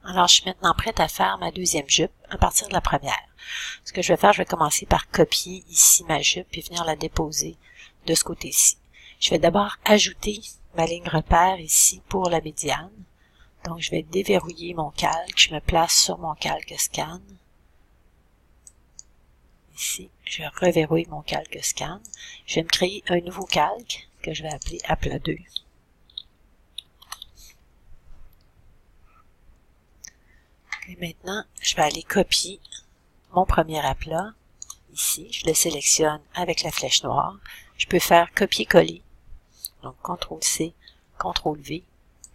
Alors, je suis maintenant prête à faire ma deuxième jupe à partir de la première. Ce que je vais faire, je vais commencer par copier ici ma jupe et venir la déposer de ce côté-ci. Je vais d'abord ajouter ma ligne repère ici pour la médiane. Donc, je vais déverrouiller mon calque. Je me place sur mon calque scan. Ici, je reverrouille mon calque scan. Je vais me créer un nouveau calque que je vais appeler aplat 2. Et maintenant, je vais aller copier mon premier aplat. Ici, je le sélectionne avec la flèche noire. Je peux faire copier-coller. Donc, CTRL-C, CTRL-V.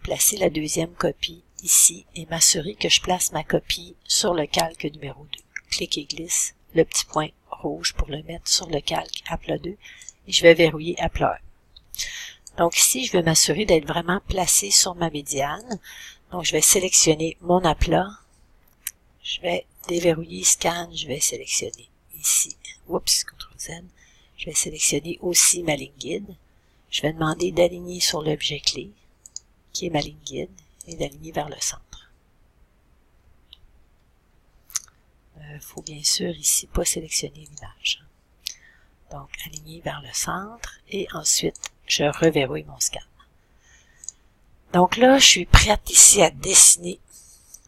Placer la deuxième copie ici et m'assurer que je place ma copie sur le calque numéro 2. Clique et glisse le petit point rouge pour le mettre sur le calque aplat 2 et je vais verrouiller aplat 1. Donc ici, je vais m'assurer d'être vraiment placé sur ma médiane. Donc, je vais sélectionner mon aplat. Je vais déverrouiller scan, je vais sélectionner ici. Oups, CTRL-Z. Je vais sélectionner aussi ma ligne guide. Je vais demander d'aligner sur l'objet clé, qui est ma ligne guide, et d'aligner vers le centre. Faut bien sûr ici pas sélectionner l'image. Donc, aligner vers le centre, et ensuite, je reverrouille mon scan. Donc là, je suis prête ici à dessiner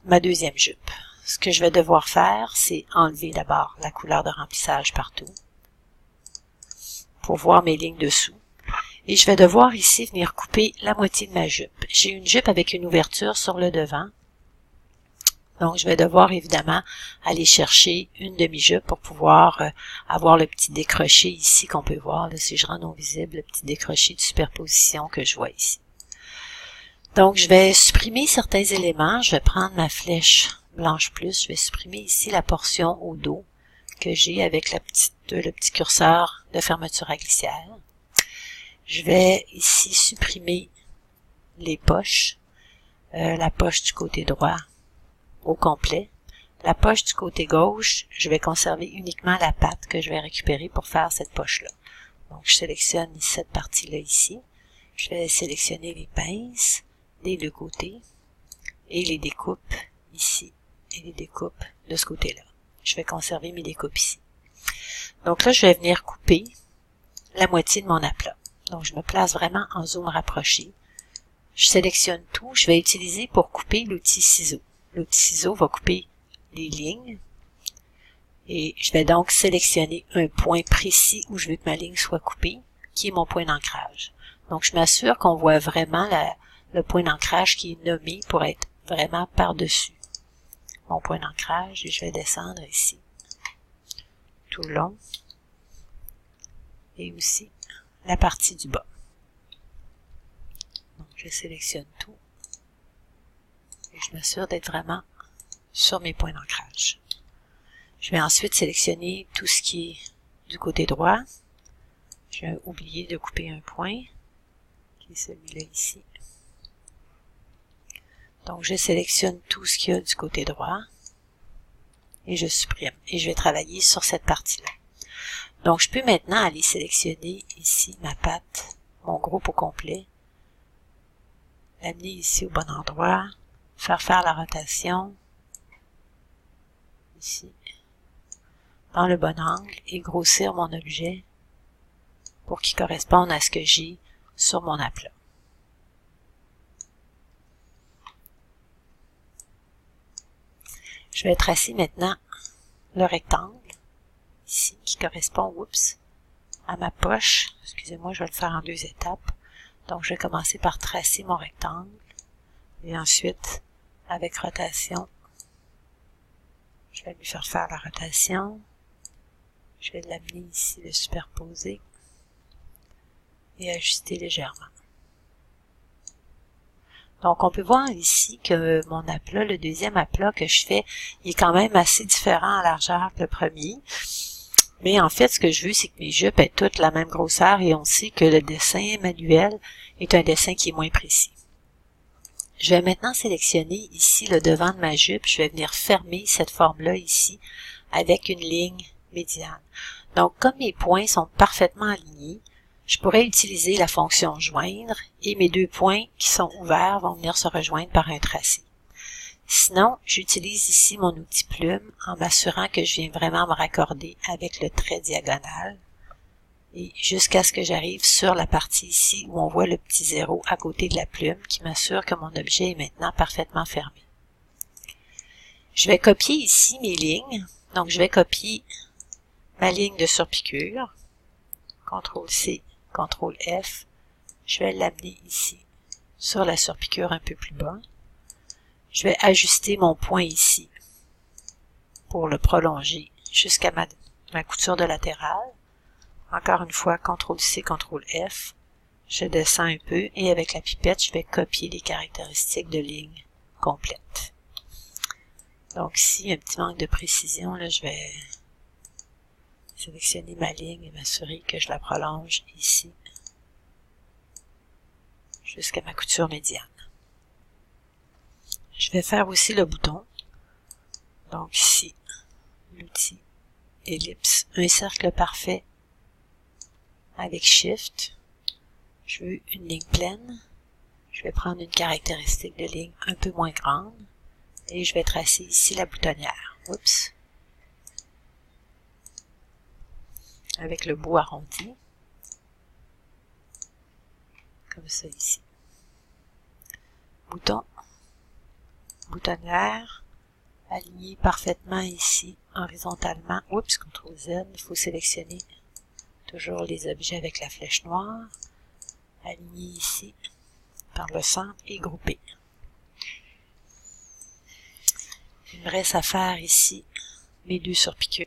ma deuxième jupe. Ce que je vais devoir faire, c'est enlever d'abord la couleur de remplissage partout pour voir mes lignes dessous. Et je vais devoir ici venir couper la moitié de ma jupe. J'ai une jupe avec une ouverture sur le devant. Donc, je vais devoir évidemment aller chercher une demi-jupe pour pouvoir avoir le petit décroché ici qu'on peut voir. Là, si je rends non visible, le petit décroché de superposition que je vois ici. Donc, je vais supprimer certains éléments. Je vais prendre ma flèche blanche plus. Je vais supprimer ici la portion au dos que j'ai avec le petit curseur de fermeture à glissière. Je vais ici supprimer les poches. La poche du côté droit au complet. La poche du côté gauche, je vais conserver uniquement la patte que je vais récupérer pour faire cette poche-là. Donc, je sélectionne cette partie-là ici. Je vais sélectionner les pinces des deux côtés et les découpes ici et les découpes de ce côté-là. Je vais conserver mes découpes ici. Donc là, je vais venir couper la moitié de mon aplat. Donc, je me place vraiment en zoom rapproché. Je sélectionne tout. Je vais utiliser pour couper l'outil ciseau. L'outil ciseau va couper les lignes. Et je vais donc sélectionner un point précis où je veux que ma ligne soit coupée, qui est mon point d'ancrage. Donc, je m'assure qu'on voit vraiment le point d'ancrage qui est nommé pour être vraiment par-dessus mon point d'ancrage. Et je vais descendre ici, tout le long. Et aussi la partie du bas. Donc, je sélectionne tout. Et je m'assure d'être vraiment sur mes points d'ancrage. Je vais ensuite sélectionner tout ce qui est du côté droit. Je vais oublier de couper un point, qui est celui-là ici. Donc, je sélectionne tout ce qu'il y a du côté droit. Et je supprime. Et je vais travailler sur cette partie-là. Donc, je peux maintenant aller sélectionner ici ma patte, mon groupe au complet, l'amener ici au bon endroit, faire la rotation, ici, dans le bon angle, et grossir mon objet pour qu'il corresponde à ce que j'ai sur mon aplat. Je vais tracer maintenant le rectangle, ici, qui correspond, à ma poche. Excusez-moi, je vais le faire en deux étapes. Donc, je vais commencer par tracer mon rectangle. Et ensuite, avec rotation, je vais lui faire la rotation. Je vais l'amener ici, le superposer. Et ajuster légèrement. Donc, on peut voir ici que mon aplat, le deuxième aplat que je fais, il est quand même assez différent en largeur que le premier. Mais en fait, ce que je veux, c'est que mes jupes aient toutes la même grosseur et on sait que le dessin manuel est un dessin qui est moins précis. Je vais maintenant sélectionner ici le devant de ma jupe. Je vais venir fermer cette forme-là ici avec une ligne médiane. Donc, comme mes points sont parfaitement alignés, je pourrais utiliser la fonction joindre et mes deux points qui sont ouverts vont venir se rejoindre par un tracé. Sinon, j'utilise ici mon outil plume en m'assurant que je viens vraiment me raccorder avec le trait diagonal et jusqu'à ce que j'arrive sur la partie ici où on voit le petit zéro à côté de la plume qui m'assure que mon objet est maintenant parfaitement fermé. Je vais copier ici mes lignes. Donc, je vais copier ma ligne de surpiqûre. CTRL-C, CTRL-F. Je vais l'amener ici sur la surpiqûre un peu plus bas. Je vais ajuster mon point ici pour le prolonger jusqu'à ma couture de latérale. Encore une fois, CTRL-C, CTRL-F. Je descends un peu et avec la pipette, je vais copier les caractéristiques de ligne complète. Donc ici, un petit manque de précision, là, je vais sélectionner ma ligne et m'assurer que je la prolonge ici jusqu'à ma couture médiane. Je vais faire aussi le bouton. Donc ici, l'outil ellipse, un cercle parfait avec Shift. Je veux une ligne pleine. Je vais prendre une caractéristique de ligne un peu moins grande et je vais tracer ici la boutonnière. Oups. Avec le bout arrondi. Comme ça ici. Bouton. Boutonnière. Aligné parfaitement ici, horizontalement. Oups, CTRL Z. Il faut sélectionner toujours les objets avec la flèche noire. Aligné ici par le centre et groupé. Il me reste à faire ici mes deux surpiqûres.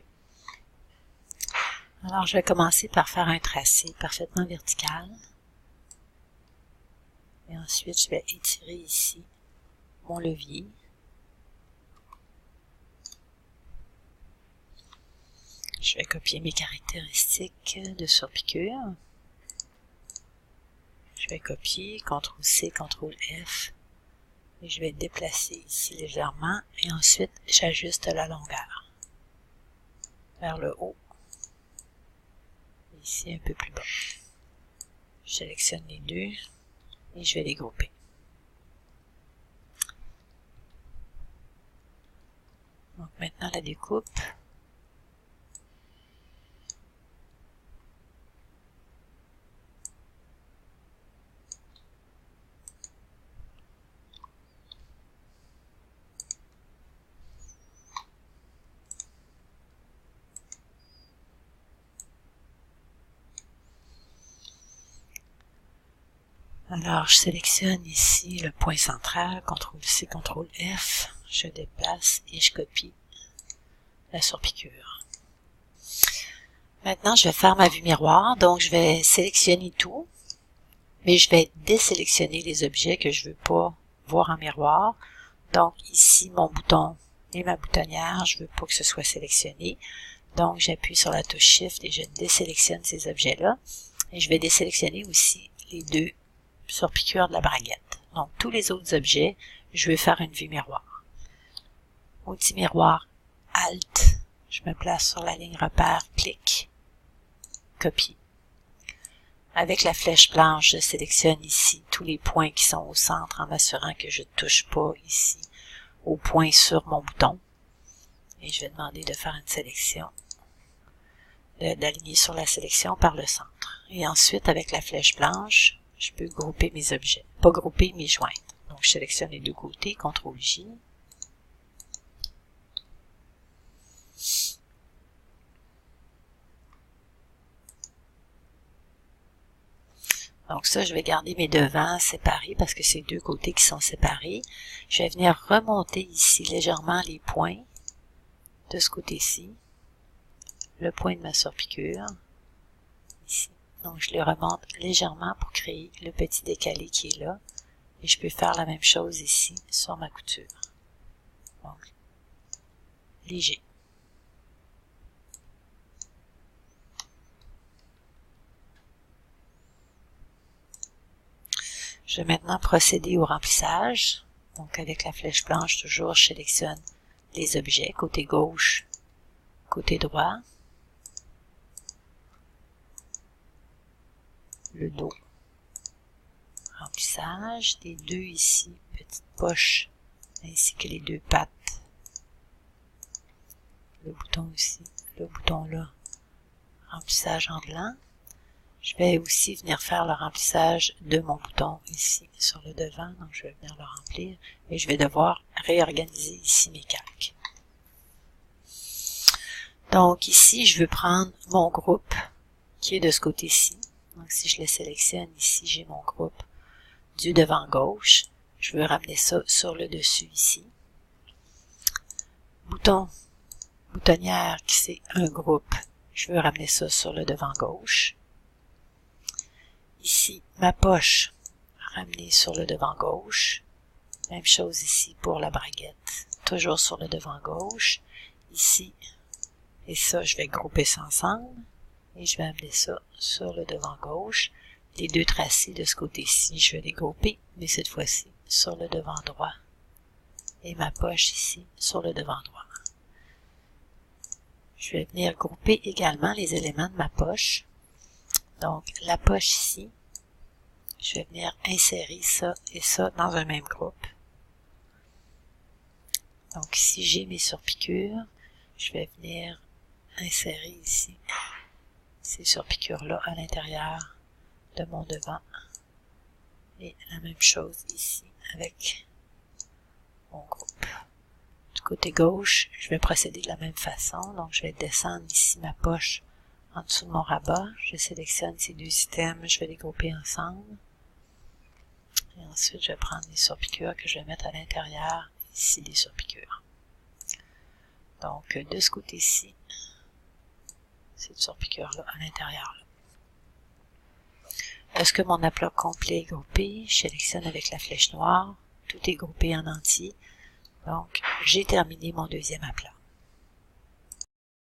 Alors, je vais commencer par faire un tracé parfaitement vertical. Et ensuite, je vais étirer ici mon levier. Je vais copier mes caractéristiques de surpiqûre. Je vais copier, CTRL-C, CTRL-F. Et je vais déplacer ici légèrement. Et ensuite, j'ajuste la longueur vers le haut. Ici, un peu plus bas. Je sélectionne les deux et je vais les grouper. Donc maintenant, la découpe. Alors, je sélectionne ici le point central, CTRL-C, CTRL-F, je déplace et je copie la surpiqûre. Maintenant, je vais faire ma vue miroir, donc je vais sélectionner tout, mais je vais désélectionner les objets que je veux pas voir en miroir. Donc ici, mon bouton et ma boutonnière, je veux pas que ce soit sélectionné. Donc, j'appuie sur la touche Shift et je désélectionne ces objets-là. Et je vais désélectionner aussi les deux surpiqûres de la braguette. Donc, tous les autres objets, je vais faire une vue miroir. Outil miroir, Alt, je me place sur la ligne repère, clic, copie. Avec la flèche blanche, je sélectionne ici tous les points qui sont au centre en m'assurant que je ne touche pas ici au point sur mon bouton. Et je vais demander de faire une sélection, d'aligner sur la sélection par le centre. Et ensuite, avec la flèche blanche, je peux grouper mes objets. Pas grouper, mais joindre. Donc, je sélectionne les deux côtés, CTRL-J. Donc ça, je vais garder mes devants séparés parce que c'est deux côtés qui sont séparés. Je vais venir remonter ici légèrement les points de ce côté-ci. Le point de ma surpiqûre. Ici. Donc je les remonte légèrement pour créer le petit décalé qui est là. Et je peux faire la même chose ici sur ma couture. Donc, léger. Je vais maintenant procéder au remplissage. Donc avec la flèche blanche, toujours, je sélectionne les objets, côté gauche, côté droit, le dos, remplissage, des deux ici, petite poche, ainsi que les deux pattes, le bouton aussi, le bouton là, remplissage en blanc. Je vais aussi venir faire le remplissage de mon bouton ici sur le devant, donc je vais venir le remplir et je vais devoir réorganiser ici mes calques. Donc ici, je veux prendre mon groupe qui est de ce côté-ci. Donc si je le sélectionne ici, j'ai mon groupe du devant gauche. Je veux ramener ça sur le dessus ici. Boutonnière qui c'est un groupe. Je veux ramener ça sur le devant gauche. Ici, ma poche, ramener sur le devant gauche. Même chose ici pour la braguette, toujours sur le devant gauche. Ici, et ça, je vais grouper ça ensemble. Et je vais amener ça sur le devant gauche. Les deux tracés de ce côté-ci, je vais les grouper, mais cette fois-ci sur le devant droit. Et ma poche ici, sur le devant droit. Je vais venir grouper également les éléments de ma poche. Donc, la poche ici, je vais venir insérer ça et ça dans un même groupe. Donc, ici, j'ai mes surpiqûres. Je vais venir insérer ici ces surpiqûres-là à l'intérieur de mon devant. Et la même chose ici avec mon groupe. Du côté gauche, je vais procéder de la même façon. Donc, je vais descendre ici ma poche en dessous de mon rabat. Je sélectionne ces deux items, je vais les grouper ensemble. Et ensuite, je vais prendre les surpiqûres que je vais mettre à l'intérieur. Ici, les surpiqûres. Donc, de ce côté-ci, cette surpiqûre-là à l'intérieur. Est-ce que mon aplat complet est groupé? Je sélectionne avec la flèche noire. Tout est groupé en entier. Donc, j'ai terminé mon deuxième aplat.